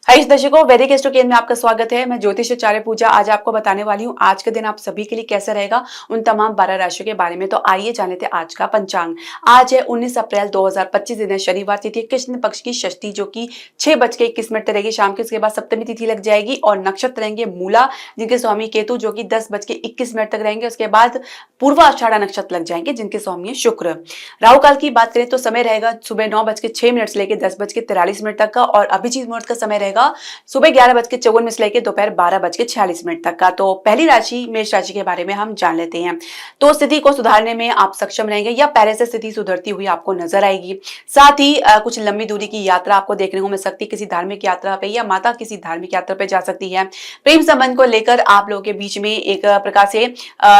हाय दर्शकों, वैदिक एस्ट्रोकेन में आपका स्वागत है। मैं ज्योतिषाचार्य पूजा आज आपको बताने वाली हूँ आज के दिन आप सभी के लिए कैसा रहेगा, उन तमाम 12 राशियों के बारे में। तो आइए जान लेते हैं आज का पंचांग। आज है 19 अप्रैल 2025, दिन है शनिवार, तिथि कृष्ण पक्ष की षष्ठी जो कि 6:21 रहेगी शाम की। उसके बाद सप्तमी तिथि लग जाएगी और नक्षत्र रहेंगे मूला जिनके स्वामी केतु जो कि 10:21 तक रहेंगे। उसके बाद पूर्वाषाढ़ा नक्षत्र लग जाएंगे जिनके स्वामी है शुक्र। राहु काल की बात करें तो समय रहेगा सुबह 9:06 से लेकर 10:43 तक का, और अभिजीत मुहूर्त का समय रहेगा सुबह 11:54 से लेकर दोपहर 12:46 तक का। तो पहली राशि मेष राशि के बारे में हम जान लेते हैं। तो स्थिति को सुधारने में आप सक्षम रहेंगे या पहले से स्थिति सुधरती हुई आपको नजर आएगी। साथ ही कुछ लंबी दूरी की यात्रा आपको देखने को मिल सकती है, किसी धार्मिक यात्रा पे या माता किसी धार्मिक यात्रा पे जा सकती है। प्रेम संबंध को लेकर आप लोगों के बीच में एक प्रकार से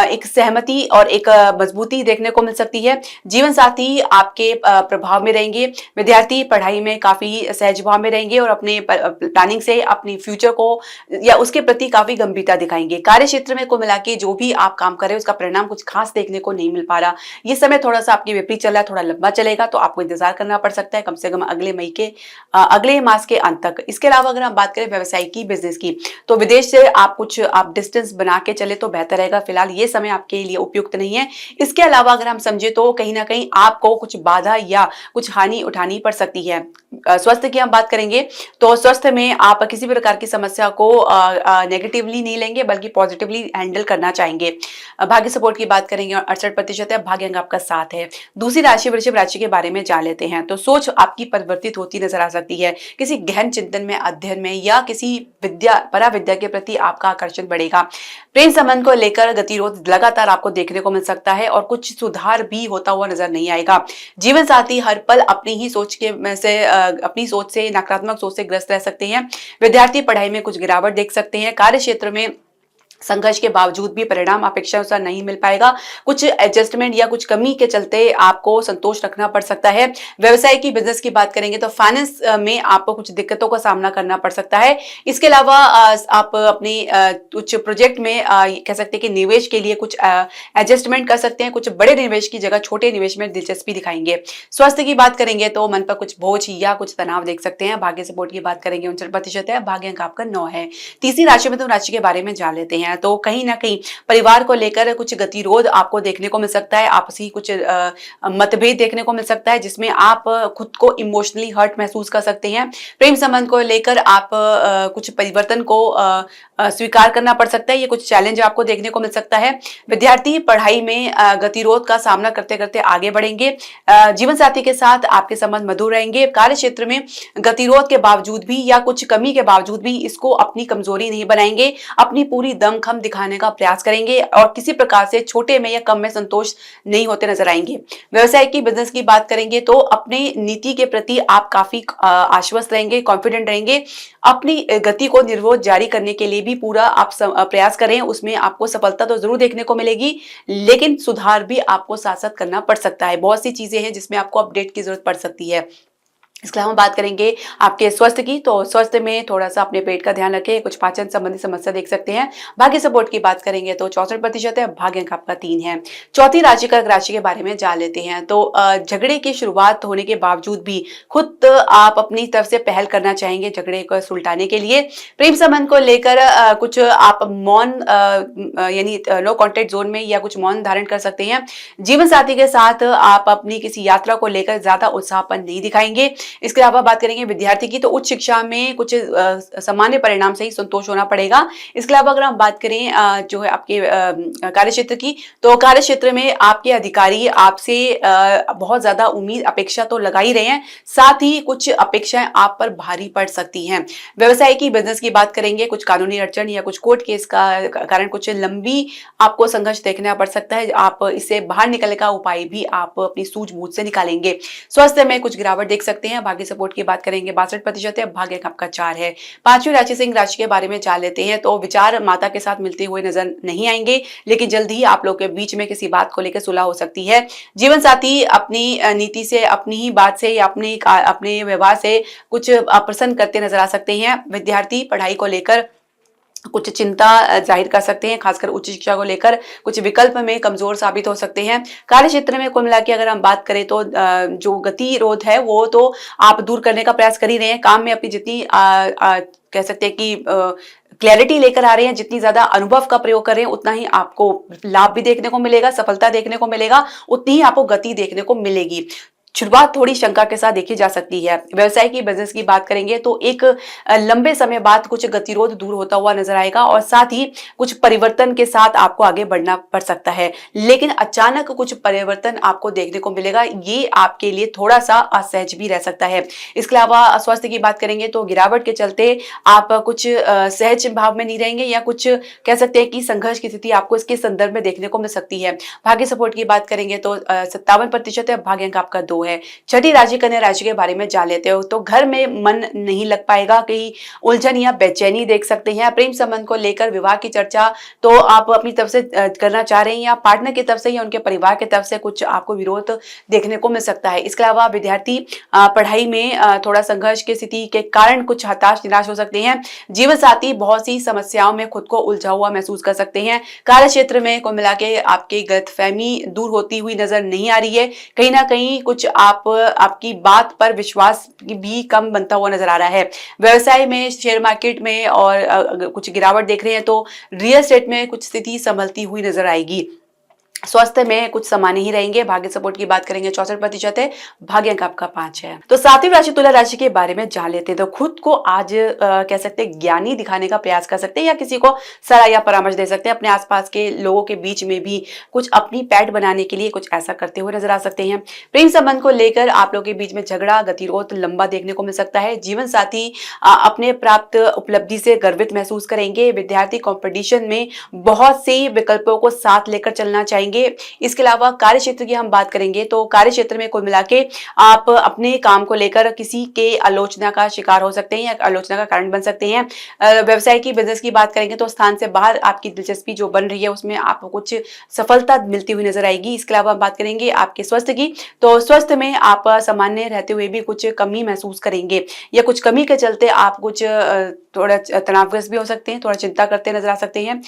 एक सहमति और एक मजबूती देखने को मिल सकती है। जीवन साथी आपके प्रभाव में रहेंगे। विद्यार्थी पढ़ाई में काफी सहज भाव में रहेंगे और अपने प्लानिंग से अपनी फ्यूचर को या उसके प्रति काफी गंभीरता दिखाएंगे। कार्य क्षेत्र में को मिला के जो भी आप काम कर रहे हैं उसका परिणाम कुछ खास देखने को नहीं मिल पा रहा। ये समय थोड़ा सा आपके विपरीत चल रहा है, थोड़ा लंबा चलेगा, तो आपको इंतजार करना पड़ सकता है कम से कम अगले मास के अंत तक। इसके अलावा अगर हम बात करें व्यवसाय की, बिजनेस की, तो विदेश से आप डिस्टेंस बना के चले तो बेहतर रहेगा। फिलहाल ये समय आपके लिए उपयुक्त नहीं है। इसके अलावा अगर हम समझे तो कहीं ना कहीं आपको कुछ बाधा या कुछ हानि उठानी पड़ सकती है। स्वास्थ्य की हम बात करेंगे तो स्वास्थ्य में आप किसी भी प्रकार की समस्या को नेगेटिवली नहीं लेंगे बल्कि पॉजिटिवली हैंडल करना चाहेंगे। भाग्य सपोर्ट की बात करेंगे और 68% है। भाग्य अंग आपका 7 है। दूसरी राशि वृषभ राशि के बारे में जान लेते हैं। तो सोच आपकी परिवर्तित होती नजर आ सकती है। किसी गहन चिंतन में, अध्ययन में या किसी पराविद्या के प्रति आपका आकर्षण बढ़ेगा। प्रेम संबंध को लेकर गतिरोध लगातार आपको देखने को मिल सकता है और कुछ सुधार भी होता हुआ नजर नहीं आएगा। जीवन साथी हर पल अपनी सोच से, नकारात्मक सोच से ग्रस्त रह सकते हैं। विद्यार्थी पढ़ाई में कुछ गिरावट देख सकते हैं। कार्य क्षेत्र में संघर्ष के बावजूद भी परिणाम अपेक्षा अनुसार नहीं मिल पाएगा। कुछ एडजस्टमेंट या कुछ कमी के चलते आपको संतोष रखना पड़ सकता है। व्यवसाय की, बिजनेस की बात करेंगे तो फाइनेंस में आपको कुछ दिक्कतों का सामना करना पड़ सकता है। इसके अलावा आप अपने कुछ प्रोजेक्ट में कह सकते हैं कि निवेश के लिए कुछ एडजस्टमेंट कर सकते हैं। कुछ बड़े निवेश की जगह छोटे निवेश में दिलचस्पी दिखाएंगे। स्वास्थ्य की बात करेंगे तो मन पर कुछ बोझ या कुछ तनाव देख सकते हैं। भाग्य सपोर्ट की बात करेंगे 69% है। भाग्य अंक आपका 9 है। तीसरी राशि में तो राशि के बारे में जान लेते हैं। तो कहीं ना कहीं परिवार को लेकर कुछ गतिरोध आपको देखने को मिल सकता है। आपसी कुछ मतभेद देखने को मिल सकता है जिसमें आप खुद को इमोशनली हर्ट महसूस कर सकते हैं। प्रेम संबंध को लेकर आप कुछ परिवर्तन को स्वीकार करना पड़ सकता है। ये कुछ चैलेंज आपको देखने को मिल सकता है। विद्यार्थी पढ़ाई में गतिरोध का सामना करते करते आगे बढ़ेंगे। जीवन साथी के साथ आपके संबंध मधुर रहेंगे। कार्य क्षेत्र में गतिरोध के बावजूद भी या कुछ कमी के बावजूद भी इसको अपनी कमजोरी नहीं बनाएंगे। अपनी पूरी दमखम दिखाने का प्रयास करेंगे और किसी प्रकार से छोटे में या कम में संतोष नहीं होते नजर आएंगे। व्यवसाय की, बिजनेस की बात करेंगे तो अपने नीति के प्रति आप काफी आश्वस्त रहेंगे, कॉन्फिडेंट रहेंगे। अपनी गति को निर्विरोध जारी करने के लिए भी पूरा आप प्रयास करें। उसमें आपको सफलता तो जरूर देखने को मिलेगी, लेकिन सुधार भी आपको साथ साथ करना पड़ सकता है। बहुत सी चीजें हैं जिसमें आपको अपडेट की जरूरत पड़ सकती है। इसके अलावा हम बात करेंगे आपके स्वास्थ्य की, तो स्वास्थ्य में थोड़ा सा अपने पेट का ध्यान रखें। कुछ पाचन संबंधी समस्या देख सकते हैं। भाग्य सपोर्ट की बात करेंगे तो 64% है। भाग्य अंक आपका 3 है। चौथी राशि कर्क राशि के बारे में जान लेते हैं। तो झगड़े की शुरुआत होने के बावजूद भी खुद आप अपनी तरफ से पहल करना चाहेंगे झगड़े को सुलटाने के लिए। प्रेम संबंध को लेकर कुछ आप मौन यानी नो कॉन्टेक्ट जोन में या कुछ मौन धारण कर सकते हैं। जीवन साथी के साथ आप अपनी किसी यात्रा को लेकर ज्यादा उत्साहपन नहीं दिखाएंगे। इसके अलावा बात करेंगे विद्यार्थी की, तो उच्च शिक्षा में कुछ सामान्य परिणाम से ही संतोष होना पड़ेगा। इसके अलावा अगर हम बात करें जो है आपके कार्य क्षेत्र की, तो कार्य क्षेत्र में आपके अधिकारी आपसे बहुत ज्यादा उम्मीद अपेक्षा तो लगा ही रहे हैं, साथ ही कुछ अपेक्षाएं आप पर भारी पड़ सकती हैं। व्यवसाय की, बिजनेस की बात करेंगे, कुछ कानूनी अड़चन या कुछ कोर्ट केस का कारण कुछ लंबी आपको संघर्ष देखना पड़ सकता है। आप इससे बाहर निकलने का उपाय भी आप अपनी सूझबूझ से निकालेंगे। स्वास्थ्य में कुछ गिरावट देख सकते हैं। भाग्य सपोर्ट की बात करेंगे 62% है। भाग्य आपका 4 है। पांचवी राशि सिंह राशि के बारे में जान लेते हैं। तो विचार माता के साथ मिलते हुए नजर नहीं आएंगे, लेकिन जल्द ही आप लोग के बीच में किसी बात को लेकर सुलह हो सकती है। जीवन साथी अपनी नीति से, अपनी ही बात से या अपने व्यवहार से कुछ अप्रसन्न करते नजर आ सकते हैं। विद्यार्थी पढ़ाई को लेकर कुछ चिंता जाहिर कर सकते हैं, खासकर उच्च शिक्षा को लेकर कुछ विकल्प में कमजोर साबित हो सकते हैं। कार्य क्षेत्र में कुल मिला के अगर हम बात करें तो जो गतिरोध है वो तो आप दूर करने का प्रयास कर ही रहे हैं। काम में अपनी जितनी कह सकते हैं कि क्लैरिटी लेकर आ रहे हैं, जितनी ज्यादा अनुभव का प्रयोग कर रहे हैं, उतना ही आपको लाभ भी देखने को मिलेगा, सफलता देखने को मिलेगा, उतनी ही आपको गति देखने को मिलेगी। शुरुआत थोड़ी शंका के साथ देखी जा सकती है। व्यवसाय की बिजनेस की बात करेंगे तो एक लंबे समय बाद कुछ गतिरोध दूर होता हुआ नजर आएगा और साथ ही कुछ परिवर्तन के साथ आपको आगे बढ़ना पड़ सकता है, लेकिन अचानक कुछ परिवर्तन आपको देखने को मिलेगा, ये आपके लिए थोड़ा सा असहज भी रह सकता है। इसके अलावा स्वास्थ्य की बात करेंगे तो गिरावट के चलते आप कुछ सहज भाव में नहीं रहेंगे या कुछ कह सकते हैं कि संघर्ष की स्थिति आपको इसके संदर्भ में देखने को मिल सकती है। भाग्य सपोर्ट की बात करेंगे तो 57% है, भाग्य अंक आपका 2 है। छठी राशि कन्या राशि के बारे में जान लेते हो तो घर में मन नहीं लग पाएगा, कहीं उलझन या बेचैनी देख सकते हैं। प्रेम संबंध को लेकर विवाह की चर्चा तो आप अपनी तरफ से करना चाह रहे हैं या पार्टनर की तरफ से या उनके परिवार की तरफ से कुछ आपको विरोध देखने को मिल सकता है। इसके अलावा विद्यार्थी पढ़ाई में थोड़ा संघर्ष की स्थिति के कारण कुछ हताश निराश हो सकते हैं। जीवन साथी बहुत सी समस्याओं में खुद को उलझा हुआ महसूस कर सकते हैं। कार्य क्षेत्र में कुल मिला के आपकी गलतफहमी दूर होती हुई नजर नहीं आ रही है, कहीं ना कहीं कुछ आपकी बात पर विश्वास भी कम बनता हुआ नजर आ रहा है। व्यवसाय में शेयर मार्केट में और कुछ गिरावट देख रहे हैं तो रियल एस्टेट में कुछ स्थिति संभलती हुई नजर आएगी। स्वास्थ्य में कुछ सामान्य ही रहेंगे। भाग्य सपोर्ट की बात करेंगे 64% है, भाग्य अंक आपका 5 है। तो सातवीं राशि तुला राशि के बारे में जान लेते हैं। तो खुद को आज कह सकते हैं ज्ञानी दिखाने का प्रयास कर सकते हैं या किसी को सलाह या परामर्श दे सकते हैं। अपने आसपास के लोगों के बीच में भी कुछ अपनी पैठ बनाने के लिए कुछ ऐसा करते हुए नजर आ सकते हैं। प्रेम संबंध को लेकर आप लोगों के बीच में झगड़ा गतिरोध लंबा देखने को मिल सकता है। जीवन साथी अपने प्राप्त उपलब्धि से गर्वित महसूस करेंगे। विद्यार्थी कॉम्पिटिशन में बहुत से विकल्पों को साथ लेकर चलना चाहेंगे। इसके अलावा कार्य क्षेत्र की हम बात करेंगे तो कार्य क्षेत्र में कुल मिला के आप अपने काम को लेकर किसी के आलोचना का शिकार हो सकते हैं या आलोचना का कारण बन सकते हैं। व्यवसाय की बिजनेस की बात करेंगे तो स्थान से बाहर आपकी दिलचस्पी जो बन रही है उसमें आपको कुछ सफलता मिलती हुई नजर आएगी। इसके अलावा बात करेंगे आपके स्वास्थ्य की तो स्वास्थ्य में आप सामान्य रहते हुए भी कुछ कमी महसूस करेंगे या कुछ कमी के चलते आप कुछ थोड़ा तनावग्रस्त भी हो सकते हैं, थोड़ा चिंता करते नजर आ सकते हैं।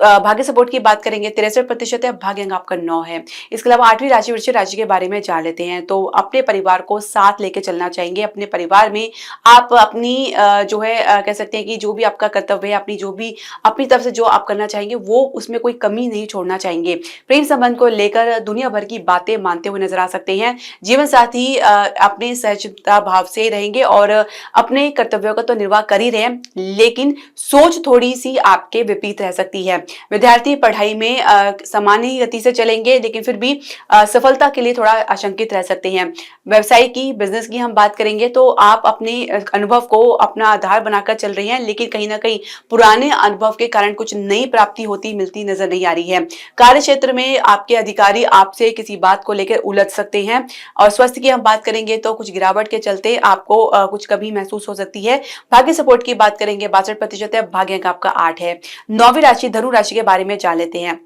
भाग्य सपोर्ट की बात करेंगे 63% है, भाग्य अंक आपका 9 है। इसके अलावा आठवीं राशि वृश्चिक राशि के बारे में जान लेते हैं। तो अपने परिवार को साथ लेके चलना चाहेंगे। अपने परिवार में आप अपनी जो है कह सकते हैं कि जो भी आपका कर्तव्य है, अपनी जो भी अपनी तरफ से जो आप करना चाहेंगे वो उसमें कोई कमी नहीं छोड़ना चाहेंगे। प्रेम संबंध को लेकर दुनिया भर की बातें मानते हुए नजर आ सकते हैं। जीवन साथी अपने सहजता भाव से रहेंगे और अपने कर्तव्यों का तो निर्वाह कर ही रहे हैं, लेकिन सोच थोड़ी सी आपके विपरीत रह सकती है। विद्यार्थी पढ़ाई में सामान्य गति से चलेंगे, लेकिन फिर भी सफलता के लिए थोड़ा आशंकित रह सकते हैं। व्यवसाय की बिजनेस की हम बात करेंगे तो आप अपने अनुभव को अपना आधार बनाकर चल रही हैं, लेकिन कहीं ना कहीं पुराने अनुभव के कारण कुछ नई प्राप्ति होती मिलती नजर नहीं आ रही है। कार्य क्षेत्र में आपके अधिकारी आपसे किसी बात को लेकर उलझ सकते हैं और स्वास्थ्य की हम बात करेंगे तो कुछ गिरावट के चलते आपको कुछ कमी महसूस हो सकती है। भाग्य सपोर्ट की बात करेंगे 62% है, भाग्य अंक आपका 8 है। नौवीं राशि धनु राशि के बारे में जान लेते हैं।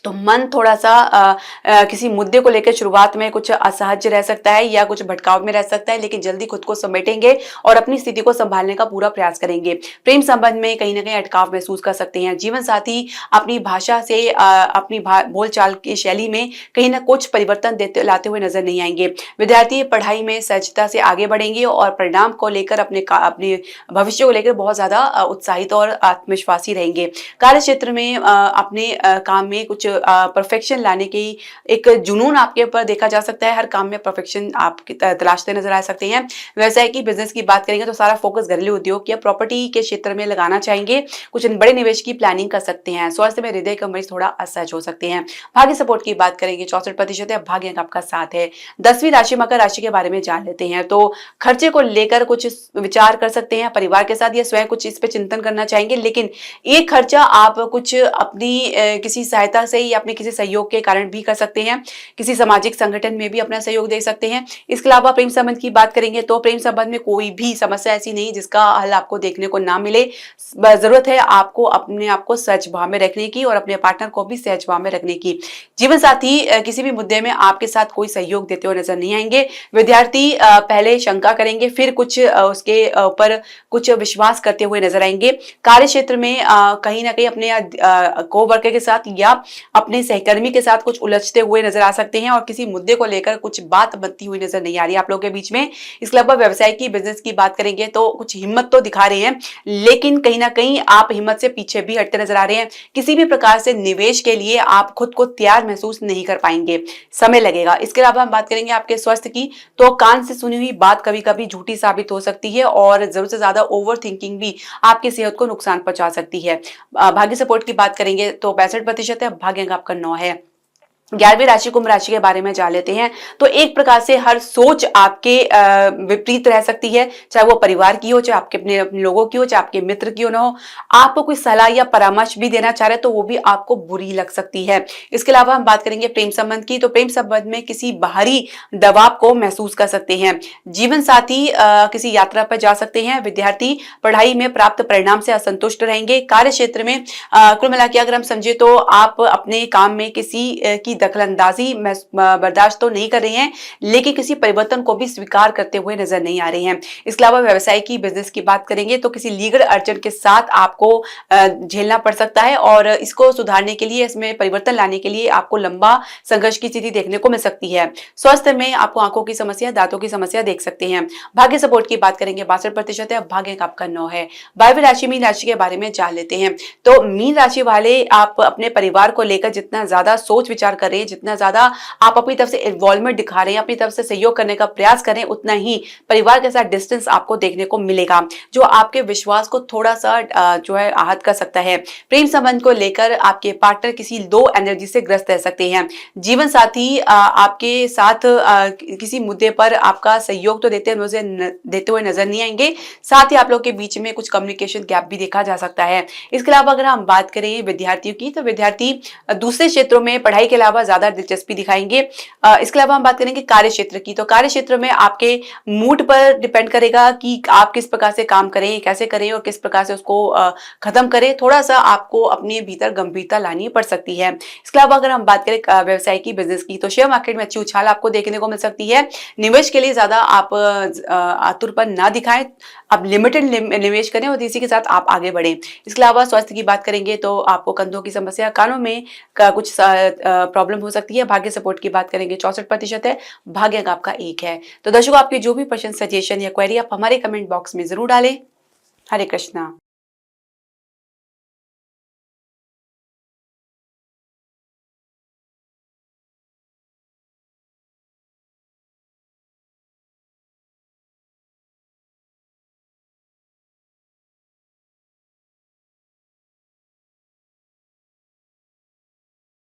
तो मन थोड़ा सा किसी मुद्दे को लेकर शुरुआत में कुछ असहज रह सकता है या कुछ भटकाव में रह सकता है, लेकिन जल्दी खुद को समेटेंगे और अपनी स्थिति को संभालने का पूरा प्रयास करेंगे। प्रेम संबंध में कहीं ना कहीं अटकाव महसूस कर सकते हैं। जीवन साथी अपनी भाषा से अपनी बोलचाल की शैली में कहीं ना कुछ परिवर्तन लाते हुए नजर नहीं आएंगे। विद्यार्थी पढ़ाई में सहजता से आगे बढ़ेंगे और परिणाम को लेकर अपने भविष्य को लेकर बहुत ज्यादा उत्साहित और आत्मविश्वासी रहेंगे। कार्य क्षेत्र में अपने काम में कुछ परफेक्शन लाने की एक जुनून आपके ऊपर देखा जा सकता है। हर काम में परफेक्शन आप तलाशते नजर आ सकते हैं। व्यवसाय की बिजनेस की बात करेंगे तो सारा फोकस घरेलू उद्योग या प्रॉपर्टी के क्षेत्र में लगाना चाहेंगे। कुछ बड़े निवेश की प्लानिंग कर सकते हैं। स्वास्थ्य में हृदय के मरीज थोड़ा असहज हो सकते हैं। भाग्य सपोर्ट की बात करेंगे 64% है, भाग्य अंक आपका 7 है। 10वीं राशि मकर राशि के बारे में जान लेते हैं। तो खर्चे को लेकर कुछ विचार कर सकते हैं परिवार के साथ या स्वयं कुछ इस पे चिंतन करना चाहेंगे, लेकिन एक खर्चा आप कुछ अपनी किसी सहायता से ये अपने किसी सहयोग के कारण भी कर सकते हैं, किसी सामाजिक संगठन में भी अपना सहयोग दे सकते हैं। इसके अलावा प्रेम संबंध की बात करेंगे तो प्रेम संबंध में कोई भी समस्या ऐसी नहीं जिसका हल आपको देखने को ना मिले। जरूरत है आपको अपने आप को सहज भाव में रखने की और अपने पार्टनर को भी सहज भाव में रखने की। जीवन साथी किसी भी मुद्दे में आपके साथ कोई सहयोग देते हुए नजर नहीं आएंगे। विद्यार्थी पहले शंका करेंगे, फिर कुछ उसके ऊपर कुछ विश्वास करते हुए नजर आएंगे। कार्य क्षेत्र में कहीं ना कहीं अपने कोवर्कर के साथ या अपने सहकर्मी के साथ कुछ उलझते हुए नजर आ सकते हैं और किसी मुद्दे को लेकर कुछ बात बनती हुई नजर नहीं आ रही है आप लोगों के बीच में। इसके अलावा व्यवसाय की, बिजनेस की बात करेंगे तो कुछ हिम्मत तो दिखा रहे हैं, लेकिन कहीं ना कहीं आप हिम्मत से पीछे भी हटते नजर आ रहे हैं। किसी भी प्रकार से निवेश के लिए आप खुद को तैयार महसूस नहीं कर पाएंगे, समय लगेगा। इसके अलावा हम बात करेंगे आपके स्वास्थ्य की, तो कान से सुनी हुई बात कभी कभी झूठी साबित हो सकती है और जरूरत से ज्यादा ओवर थिंकिंग भी आपकी सेहत को नुकसान पहुंचा सकती है। भाग्य सपोर्ट की बात करेंगे तो 65% है, भाग्य अंक आपका 9 है। 11वीं राशि कुंभ राशि के बारे में जान लेते हैं। तो एक प्रकार से हर सोच आपके विपरीत रह सकती है, चाहे वो परिवार की हो, चाहे आपके अपने लोगों की हो, चाहे आपके मित्र की हो ना हो। आपको कोई सलाह या परामर्श भी देना चाह रहे तो वो भी आपको बुरी लग सकती है। इसके अलावा हम बात करेंगे प्रेम संबंध की, तो प्रेम संबंध में किसी बाहरी दबाव को महसूस कर सकते हैं। जीवन साथी किसी यात्रा पर जा सकते हैं। विद्यार्थी पढ़ाई में प्राप्त परिणाम से असंतुष्ट रहेंगे। कार्य क्षेत्र में कुल मिला के अगर हम समझे तो आप अपने काम में किसी की दखलंदाजी बर्दाश्त तो नहीं कर रहे हैं, लेकिन किसी परिवर्तन को भी स्वीकार करते हुए नजर नहीं आ रहे हैं। इसके अलावा व्यवसाय की, बिजनेस की बात करेंगे तो किसी लीगल अड़चन के साथ आपको झेलना पड़ सकता है और इसको सुधारने के लिए, इसमें परिवर्तन लाने के लिए आपको लंबा संघर्ष की स्थिति देखने को मिल सकती है। स्वास्थ्य में आपको आंखों की समस्या, दांतों की समस्या देख सकते हैं। भाग्य सपोर्ट की बात करेंगे 62% है, भाग्य अंक आपका 9 है। 12वीं राशि मीन राशि के बारे में जान लेते हैं। तो मीन राशि वाले आप अपने परिवार को लेकर जितना ज्यादा सोच विचार कर रहे हैं, जितना ज्यादा आप अपनी तरफ से इन्वॉल्वमेंट दिखा रहे हैं, अपनी तरफ से सहयोग करने का प्रयास करें, उतना ही परिवार के साथ डिस्टेंस आपको देखने को मिलेगा, जो आपके विश्वास को थोड़ा सा जो है आहत कर सकता है। प्रेम संबंध को लेकर आपके पार्टनर किसी लो एनर्जी से ग्रस्त रह सकते हैं। जीवन साथी आपके साथ किसी मुद्दे पर आपका सहयोग तो देते हुए नजर नहीं आएंगे, साथ ही आप लोग के बीच में कुछ कम्युनिकेशन गैप भी देखा जा सकता है। इसके अलावा अगर हम बात करें विद्यार्थियों की, तो विद्यार्थी दूसरे क्षेत्रों में पढ़ाई के अलावा ज्यादा दिलचस्पी दिखाएंगे। इसके अलावा हम बात करेंगे कार्य क्षेत्र की, तो कार्य क्षेत्र में आपके मूड पर डिपेंड करेगा कि आप किस प्रकार से काम करें, कैसे करें और किस प्रकार से उसको खत्म करें। थोड़ा सा आपको अपने भीतर गंभीरता लानी पड़ सकती है। इसके अलावा अगर हम बात करें व्यवसाय की, बिजनेस की, तो शेयर मार्केट में अच्छी उछाल आपको देखने को मिल सकती है। निवेश के लिए ज्यादा आप आतुरपन ना दिखाएं, आप लिमिटेड निवेश करें और इसी के साथ आप आगे बढ़ें। इसके अलावा स्वास्थ्य की बात करेंगे तो आपको कंधों की समस्या, कानों में कुछ प्रॉब्लम हो सकती है। भाग्य सपोर्ट की बात करेंगे 64% है, भाग्य अंक आपका 1 है। तो दर्शकों, आपके जो भी प्रश्न, सजेशन या क्वेरी आप हमारे कमेंट बॉक्स में जरूर डालें। हरे कृष्णा।